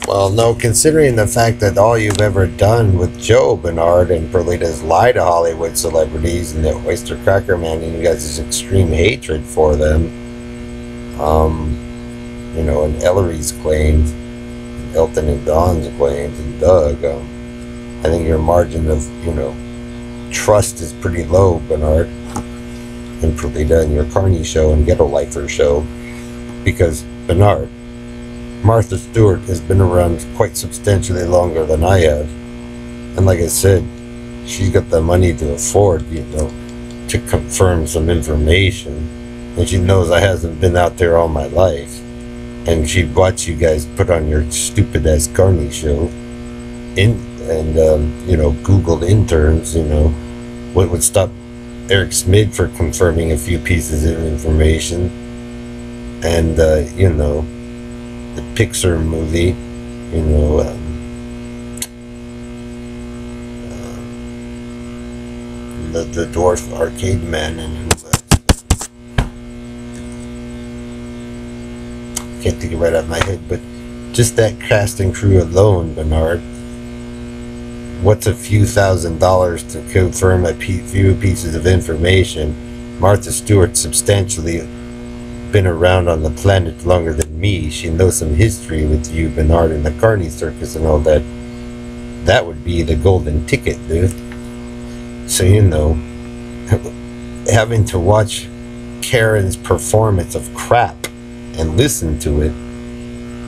Well, no, considering the fact that all you've ever done with Joe, Bernard, and Perlita is lie to Hollywood celebrities and the Oyster Cracker Man and you guys' extreme hatred for them, and Ellery's claims, Elton and Don's claims, and Doug, I think your margin of, trust is pretty low, Bernard, and Perlita and your Carney show and Ghetto Lifer show, because, Bernard, Martha Stewart has been around quite substantially longer than I have. And like I said, she's got the money to afford, to confirm some information. And she knows I hasn't been out there all my life. And she watched you guys put on your stupid ass Carney show. Googled interns, what would stop Eric Smith for confirming a few pieces of information. And, the Pixar movie, the dwarf arcade man, and can't think of it right out of my head, but just that cast and crew alone, Bernard. What's a few $1,000s to confirm a few pieces of information? Martha Stewart substantially been around on the planet longer than me. She knows some history with you, Bernard, and the Carney Circus and all that. That would be the golden ticket, dude. So, having to watch Karen's performance of crap and listen to it,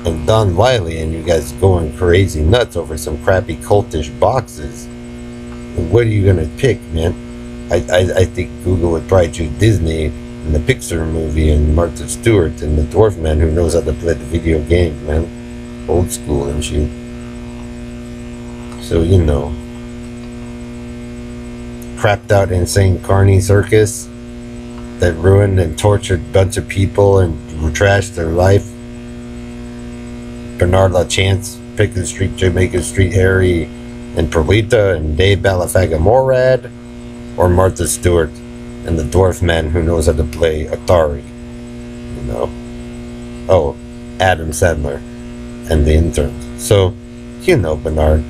and Don Wiley and you guys going crazy nuts over some crappy cultish boxes, what are you gonna pick, man? I think Google would probably choose Disney and the Pixar movie and Martha Stewart and the dwarf man who knows how to play the video games, man. Old school and shit. So, crapped out insane Carney Circus that ruined and tortured a bunch of people and trashed their life. Bernard LaChance, Pickens Street, Jamaica Street, Harry and Perlita and Dave Balafaga Morad, or Martha Stewart and the dwarf man who knows how to play Atari, Oh, Adam Sandler and the interns. So, Bernard,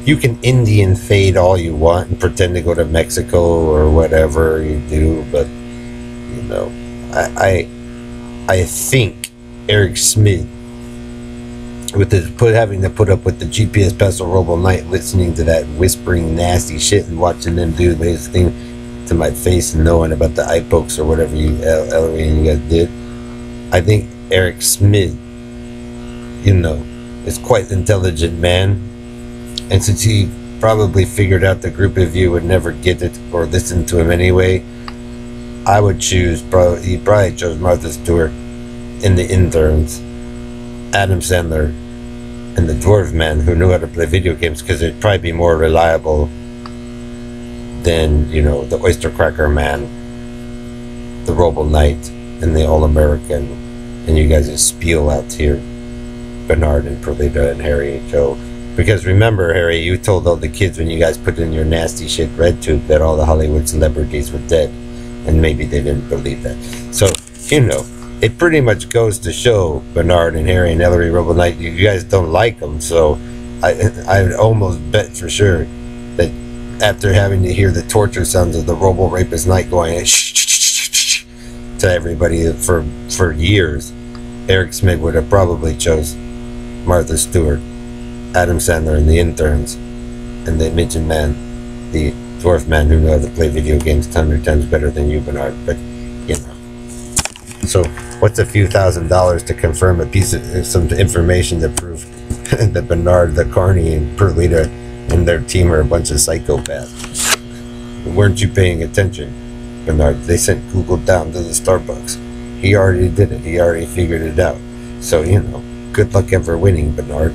you can Indian fade all you want and pretend to go to Mexico or whatever you do, but, I think Eric Smith, with his having to put up with the GPS Pencil Robo Knight, listening to that whispering nasty shit and watching them do his thing to my face and knowing about the eye pokes or whatever Ellery and you guys did. I think Eric Smith, is quite an intelligent man, and since he probably figured out the group of you would never get it or listen to him anyway, I would choose, he probably chose Martha Stewart in the interns, Adam Sandler, and the dwarf man who knew how to play video games, because it'd probably be more reliable than, the Oyster Cracker Man, the Robo Knight, and the All-American, and you guys just spiel out here, Bernard and Perlita and Harry and Joe. Because remember, Harry, you told all the kids when you guys put in your nasty shit red tube that all the Hollywood celebrities were dead, and maybe they didn't believe that. So, it pretty much goes to show, Bernard and Harry and Ellery Robo Knight, you guys don't like them. So I would almost bet for sure that after having to hear the torture sounds of the Robo Rapist Knight going shh to everybody for years, Eric Smith would have probably chose Martha Stewart, Adam Sandler and the interns, and the midget man, the dwarf man who knows how to play video games 100 times better than you, Bernard. But, So, what's a few $1,000s to confirm a piece of some information that proves that Bernard, the Carney, and Perlita and their team are a bunch of psychopaths? Weren't you paying attention, Bernard? They sent Google down to the Starbucks. He already did it. He already figured it out. So, good luck ever winning, Bernard.